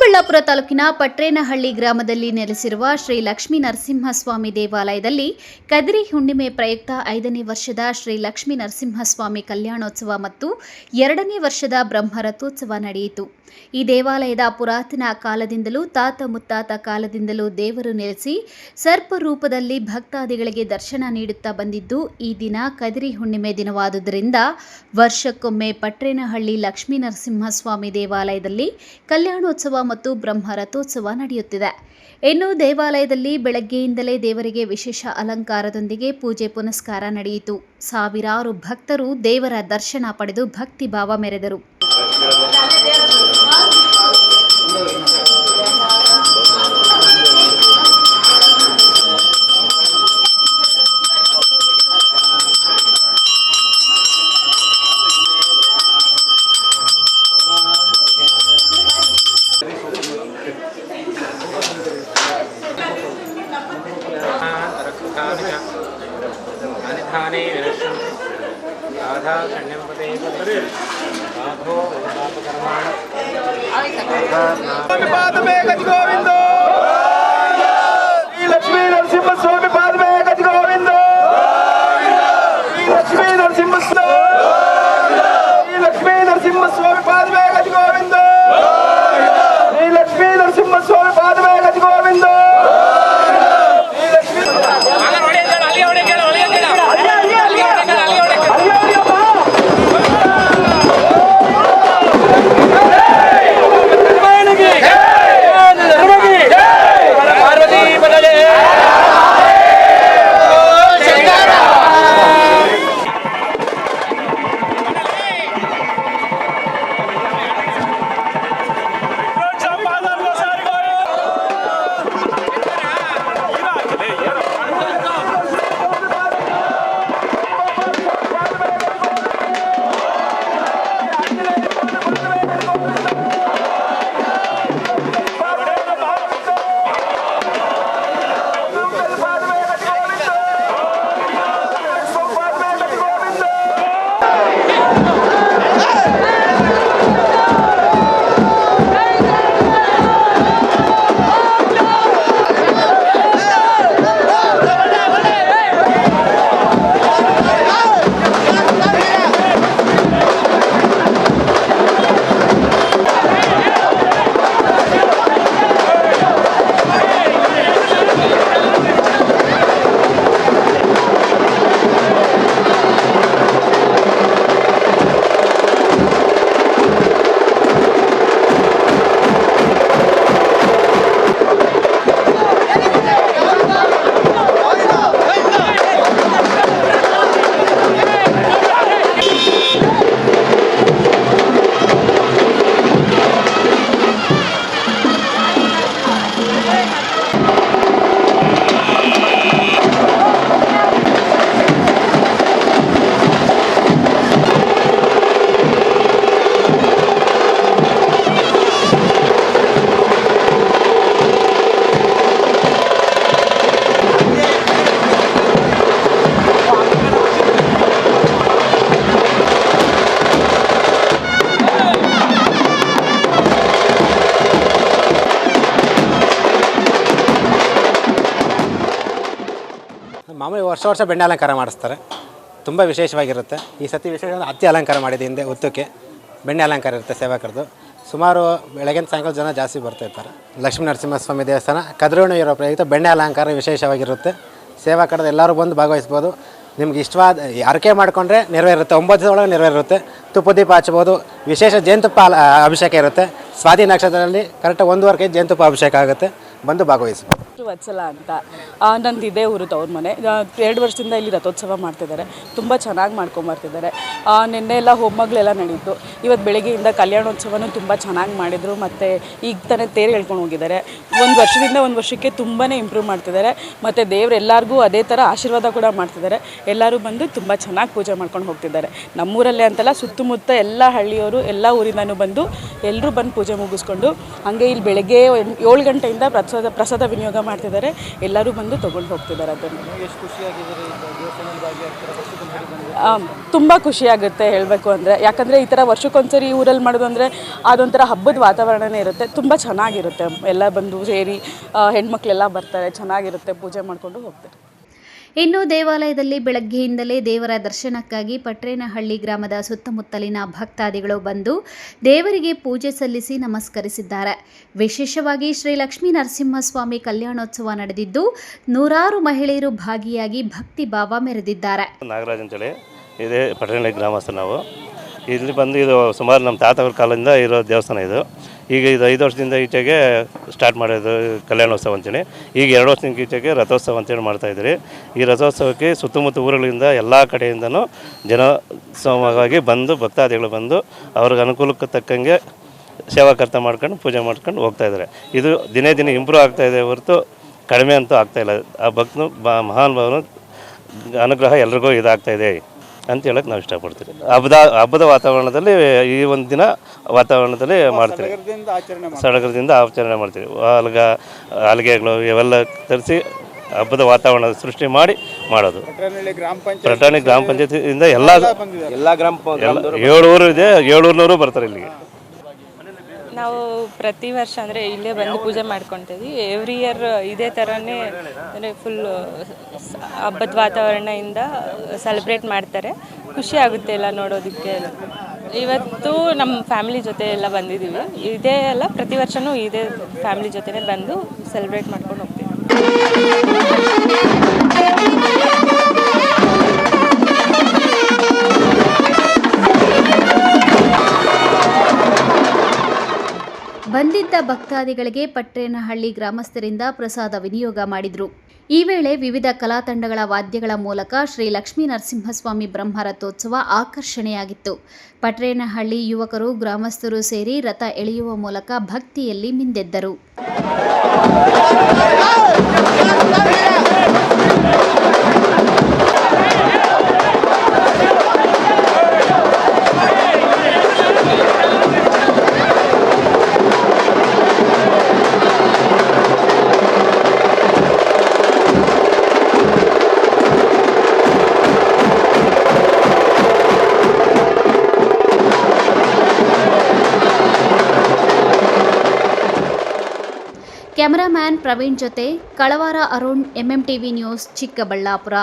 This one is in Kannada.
ಚಿಕ್ಕಬಳ್ಳಾಪುರ ತಾಲೂಕಿನ ಪಟ್ರೇನಹಳ್ಳಿ ಗ್ರಾಮದಲ್ಲಿ ನೆಲೆಸಿರುವ ಶ್ರೀ ಲಕ್ಷ್ಮೀ ನರಸಿಂಹಸ್ವಾಮಿ ದೇವಾಲಯದಲ್ಲಿ ಕದಿರಿ ಹುಣ್ಣಿಮೆ ಪ್ರಯುಕ್ತ 5ನೇ ವರ್ಷದ ಶ್ರೀ ಲಕ್ಷ್ಮೀ ನರಸಿಂಹಸ್ವಾಮಿ ಕಲ್ಯಾಣೋತ್ಸವ ಮತ್ತು 2ನೇ ವರ್ಷದ ಬ್ರಹ್ಮರಥೋತ್ಸವ ನಡೆಯಿತು. ಈ ದೇವಾಲಯದ ಪುರಾತನ ಕಾಲದಿಂದಲೂ ತಾತ ಮುತ್ತಾತ ಕಾಲದಿಂದಲೂ ದೇವರು ನೆಲೆಸಿ ಸರ್ಪ ರೂಪದಲ್ಲಿ ಭಕ್ತಾದಿಗಳಿಗೆ ದರ್ಶನ ನೀಡುತ್ತಾ ಬಂದಿದ್ದು, ಈ ದಿನ ಕದಿರಿ ಹುಣ್ಣಿಮೆ ದಿನವಾದುದರಿಂದ ವರ್ಷಕ್ಕೊಮ್ಮೆ ಪಟ್ರೇನಹಳ್ಳಿ ಲಕ್ಷ್ಮೀ ನರಸಿಂಹಸ್ವಾಮಿ ದೇವಾಲಯದಲ್ಲಿ ಕಲ್ಯಾಣೋತ್ಸವ ಮತ್ತು ಬ್ರಹ್ಮರಥೋತ್ಸವ ನಡೆಯುತ್ತಿದೆ. ಇನ್ನು ದೇವಾಲಯದಲ್ಲಿ ಬೆಳಗ್ಗೆಯಿಂದಲೇ ದೇವರಿಗೆ ವಿಶೇಷ ಅಲಂಕಾರದೊಂದಿಗೆ ಪೂಜೆ ಪುನಸ್ಕಾರ ನಡೆಯಿತು. ಸಾವಿರಾರು ಭಕ್ತರು ದೇವರ ದರ್ಶನ ಪಡೆದು ಭಕ್ತಿ ಭಾವ ಮೆರೆದರು. लक्ष्मी नरसिंह स्वामी पाद में गज गोविंद, लक्ष्मी नरसिंह लक्ष्मी नरसिंह स्वामी पाद में गज गोविंद, लक्ष्मी नरसिंह स्वामी पाद में गज गोविंद. ಮಾಮೂಲಿ ವರ್ಷ ಬೆಣ್ಣೆ ಅಲಂಕಾರ ಮಾಡಿಸ್ತಾರೆ, ತುಂಬ ವಿಶೇಷವಾಗಿರುತ್ತೆ. ಈ ಸತಿ ವಿಶೇಷ ಹತ್ತಿ ಅಲಂಕಾರ ಮಾಡಿದೆ, ಹಿಂದೆ ಉತ್ತಕ್ಕೆ ಬೆಣ್ಣೆ ಅಲಂಕಾರ ಇರುತ್ತೆ ಸೇವಕರದು. ಸುಮಾರು ಬೆಳಗಿನ ಸಾಯಂಕಾಲ ಜನ ಜಾಸ್ತಿ ಬರ್ತಾಯಿರ್ತಾರೆ. ಲಕ್ಷ್ಮೀ ನರಸಿಂಹಸ್ವಾಮಿ ದೇವಸ್ಥಾನ ಕದ್ರೋಣಿ ಇರೋ ಪ್ರಯುಕ್ತ ಬೆಣ್ಣೆ ಅಲಂಕಾರ ವಿಶೇಷವಾಗಿರುತ್ತೆ. ಸೇವಕರದ ಎಲ್ಲರೂ ಬಂದು ಭಾಗವಹಿಸ್ಬೋದು. ನಿಮ್ಗೆ ಇಷ್ಟವಾದ ಅರಕೆ ಮಾಡಿಕೊಂಡ್ರೆ ನೆರವೇರುತ್ತೆ, 9 ದಿವಸ ಒಳಗೆ ನೆರವೇರುತ್ತೆ. ತುಪ್ಪದೀಪ ಹಚ್ಬೋದು. ವಿಶೇಷ ಜೇನುತುಪ್ಪ ಅಭಿಷೇಕ ಇರುತ್ತೆ. ಸ್ವಾತಿ ನಕ್ಷತ್ರದಲ್ಲಿ ಕರೆಕ್ಟಾಗಿ 1.5 kg ಜೇನುತುಪ್ಪ ಅಭಿಷೇಕ ಆಗುತ್ತೆ, ಬಂದು ಭಾಗವಹಿಸ್ಬೋದು. ವತ್ಸಲ ಅಂತ ನಂದು ಇದೇ ಊರು ತವ್ರ ಮನೆ. 2 ವರ್ಷದಿಂದ ಇಲ್ಲಿ ರಥೋತ್ಸವ ಮಾಡ್ತಿದ್ದಾರೆ, ತುಂಬ ಚೆನ್ನಾಗಿ ಮಾಡ್ಕೊಂಬರ್ತಿದ್ದಾರೆ. ನಿನ್ನೆ ಎಲ್ಲ ಹೋಮಗಳೆಲ್ಲ ನಡೀತು. ಇವತ್ತು ಬೆಳಗ್ಗೆಯಿಂದ ಕಲ್ಯಾಣೋತ್ಸವನೂ ತುಂಬ ಚೆನ್ನಾಗಿ ಮಾಡಿದರು. ಮತ್ತು ಈಗ ತಾನೇ ತೇರು ಹೇಳ್ಕೊಂಡು ಹೋಗಿದ್ದಾರೆ. 1 ವರ್ಷದಿಂದ 1 ವರ್ಷಕ್ಕೆ ತುಂಬಾ ಇಂಪ್ರೂವ್ ಮಾಡ್ತಿದ್ದಾರೆ. ಮತ್ತು ದೇವ್ರು ಎಲ್ಲರಿಗೂ ಅದೇ ಥರ ಆಶೀರ್ವಾದ ಕೂಡ ಮಾಡ್ತಿದ್ದಾರೆ. ಎಲ್ಲರೂ ಬಂದು ತುಂಬ ಚೆನ್ನಾಗಿ ಪೂಜೆ ಮಾಡ್ಕೊಂಡು ಹೋಗ್ತಿದ್ದಾರೆ. ನಮ್ಮೂರಲ್ಲೇ ಅಂತಲ್ಲ, ಸುತ್ತಮುತ್ತ ಎಲ್ಲ ಹಳ್ಳಿಯವರು ಎಲ್ಲ ಊರಿಂದನೂ ಬಂದು ಎಲ್ಲರೂ ಬಂದು ಪೂಜೆ ಮುಗಿಸ್ಕೊಂಡು, ಹಾಗೆ ಇಲ್ಲಿ ಬೆಳಗ್ಗೆ 7 ಗಂಟೆಯಿಂದ ಪ್ರಸಾದ ವಿನಿಯೋಗ ಮಾಡ್ತಿದ್ದಾರೆ, ಎಲ್ಲರೂ ಬಂದು ತೊಗೊಂಡು ಹೋಗ್ತಿದ್ದಾರೆ ಅದನ್ನು. ತುಂಬ ಖುಷಿಯಾಗುತ್ತೆ ಹೇಳಬೇಕು ಅಂದರೆ, ಯಾಕಂದರೆ ಈ ಥರ ವರ್ಷಕ್ಕೊಂದ್ಸರಿ ಊರಲ್ಲಿ ಮಾಡೋದು ಅಂದರೆ ಅದೊಂಥರ ಹಬ್ಬದ ವಾತಾವರಣನೇ ಇರುತ್ತೆ, ತುಂಬ ಚೆನ್ನಾಗಿರುತ್ತೆ. ಎಲ್ಲ ಬಂದು ಸೇರಿ ಹೆಣ್ಮಕ್ಳೆಲ್ಲ ಬರ್ತಾರೆ, ಚೆನ್ನಾಗಿರುತ್ತೆ, ಪೂಜೆ ಮಾಡಿಕೊಂಡು ಹೋಗ್ತಾರೆ. ಇನ್ನು ದೇವಾಲಯದಲ್ಲಿ ಬೆಳಗ್ಗೆಯಿಂದಲೇ ದೇವರ ದರ್ಶನಕ್ಕಾಗಿ ಪಟ್ರೇನಹಳ್ಳಿ ಗ್ರಾಮದ ಸುತ್ತಮುತ್ತಲಿನ ಭಕ್ತಾದಿಗಳು ಬಂದು ದೇವರಿಗೆ ಪೂಜೆ ಸಲ್ಲಿಸಿ ನಮಸ್ಕರಿಸಿದ್ದಾರೆ. ವಿಶೇಷವಾಗಿ ಶ್ರೀ ಲಕ್ಷ್ಮೀ ನರಸಿಂಹಸ್ವಾಮಿ ಕಲ್ಯಾಣೋತ್ಸವ ನಡೆದಿದ್ದು ನೂರಾರು ಮಹಿಳೆಯರು ಭಾಗಿಯಾಗಿ ಭಕ್ತಿ ಭಾವ ಮೆರೆದಿದ್ದಾರೆ. ನಾಗರಾಜ್ ಅಂತೇಳಿ ಇದೇ ಪಟ್ಟಣಹಳ್ಳಿ ಗ್ರಾಮಸ್ಥ ನಾವು. ಇಲ್ಲಿ ಬಂದು ಇದು ಸುಮಾರು ನಮ್ಮ ತಾತವ್ರ ಕಾಲದಿಂದ ಇರೋ ದೇವಸ್ಥಾನ ಇದು. ಈಗ ಇದು 5 ವರ್ಷದಿಂದ ಈಚೆಗೆ ಸ್ಟಾರ್ಟ್ ಮಾಡೋದು ಕಲ್ಯಾಣೋತ್ಸವ ಅಂತೇಳಿ. ಈಗ 2 ವರ್ಷದಿಂದ ಈಚೆಗೆ ರಥೋತ್ಸವ ಅಂತೇಳಿ ಮಾಡ್ತಾಯಿದ್ರಿ. ಈ ರಥೋತ್ಸವಕ್ಕೆ ಸುತ್ತಮುತ್ತ ಊರುಗಳಿಂದ ಎಲ್ಲ ಕಡೆಯಿಂದನೂ ಜನಸಮವಾಗಿ ಬಂದು ಭಕ್ತಾದಿಗಳು ಬಂದು ಅವ್ರಿಗೆ ಅನುಕೂಲಕ್ಕೆ ತಕ್ಕಂಗೆ ಸೇವಾಕರ್ತ ಮಾಡ್ಕೊಂಡು ಪೂಜೆ ಮಾಡ್ಕೊಂಡು ಹೋಗ್ತಾಯಿದ್ದಾರೆ. ಇದು ದಿನೇ ದಿನೇ ಇಂಪ್ರೂವ್ ಆಗ್ತಾಯಿದೆ ಹೊರತು ಕಡಿಮೆ ಅಂತೂ ಆಗ್ತಾಯಿಲ್ಲ. ಆ ಭಕ್ತನು ಮಹಾನ್ ಭಾವನ ಅನುಗ್ರಹ ಎಲ್ರಿಗೂ ಇದಾಗ್ತಾಯಿದೆ ಅಂತ ಹೇಳಕ್ಕೆ ನಾವು ಇಷ್ಟಪಡ್ತೀವಿ. ಹಬ್ಬದ ವಾತಾವರಣದಲ್ಲಿ ಈ ಒಂದು ದಿನ ವಾತಾವರಣದಲ್ಲಿ ಮಾಡ್ತೀವಿ, ಸಡಗರದಿಂದ ಆಚರಣೆ ಮಾಡ್ತೀವಿ. ಹಲಗೆಗಳು ಇವೆಲ್ಲ ತರಿಸಿ ಹಬ್ಬದ ವಾತಾವರಣ ಸೃಷ್ಟಿ ಮಾಡಿ ಮಾಡೋದು. ಪಟ್ಟಣಹಳ್ಳಿ ಗ್ರಾಮ ಪಂಚಾಯತಿಯಿಂದ ಎಲ್ಲ ಗ್ರಾಮ 7 ಊರು ಇದೆ, 700 ಬರ್ತಾರೆ ಇಲ್ಲಿಗೆ. ನಾವು ಪ್ರತಿ ವರ್ಷ ಅಂದರೆ ಇಲ್ಲೇ ಬಂದು ಪೂಜೆ ಮಾಡ್ಕೊತೀವಿ. ಎವ್ರಿ ಇಯರ್ ಇದೇ ಥರನೇ ಅಂದರೆ ಫುಲ್ ಹಬ್ಬದ ವಾತಾವರಣದಿಂದ ಸೆಲೆಬ್ರೇಟ್ ಮಾಡ್ತಾರೆ. ಖುಷಿ ಆಗುತ್ತೆ ಎಲ್ಲ ನೋಡೋದಕ್ಕೆ. ಇವತ್ತು ನಮ್ಮ ಫ್ಯಾಮಿಲಿ ಜೊತೆ ಎಲ್ಲ ಬಂದಿದ್ದೀವಿ. ಇದೇ ಎಲ್ಲ ಪ್ರತಿ ವರ್ಷವೂ ಇದೇ ಫ್ಯಾಮಿಲಿ ಜೊತೆನೇ ಬಂದು ಸೆಲೆಬ್ರೇಟ್ ಮಾಡ್ಕೊಂಡು ಹೋಗ್ತೀವಿ. ಬಂದಿದ್ದ ಭಕ್ತಾದಿಗಳಿಗೆ ಪಟ್ರೇನಹಳ್ಳಿ ಗ್ರಾಮಸ್ಥರಿಂದ ಪ್ರಸಾದ ವಿನಿಯೋಗ ಮಾಡಿದರು. ಈ ವೇಳೆ ವಿವಿಧ ಕಲಾ ತಂಡಗಳ ವಾದ್ಯಗಳ ಮೂಲಕ ಶ್ರೀ ಲಕ್ಷ್ಮೀ ನರಸಿಂಹಸ್ವಾಮಿ ಬ್ರಹ್ಮರಥೋತ್ಸವ ಆಕರ್ಷಣೆಯಾಗಿತ್ತು. ಪಟ್ರೇನಹಳ್ಳಿ ಯುವಕರು ಗ್ರಾಮಸ್ಥರು ಸೇರಿ ರಥ ಎಳೆಯುವ ಮೂಲಕ ಭಕ್ತಿಯಲ್ಲಿ ಮಿಂದೆದ್ದರು. ಕ್ಯಾಮರಾಮ್ಯಾನ್ ಪ್ರವೀಣ್ ಜೊತೆ ಕಳವಾರ ಅರುಣ್, MMTV ನ್ಯೂಸ್, ಚಿಕ್ಕಬಳ್ಳಾಪುರ.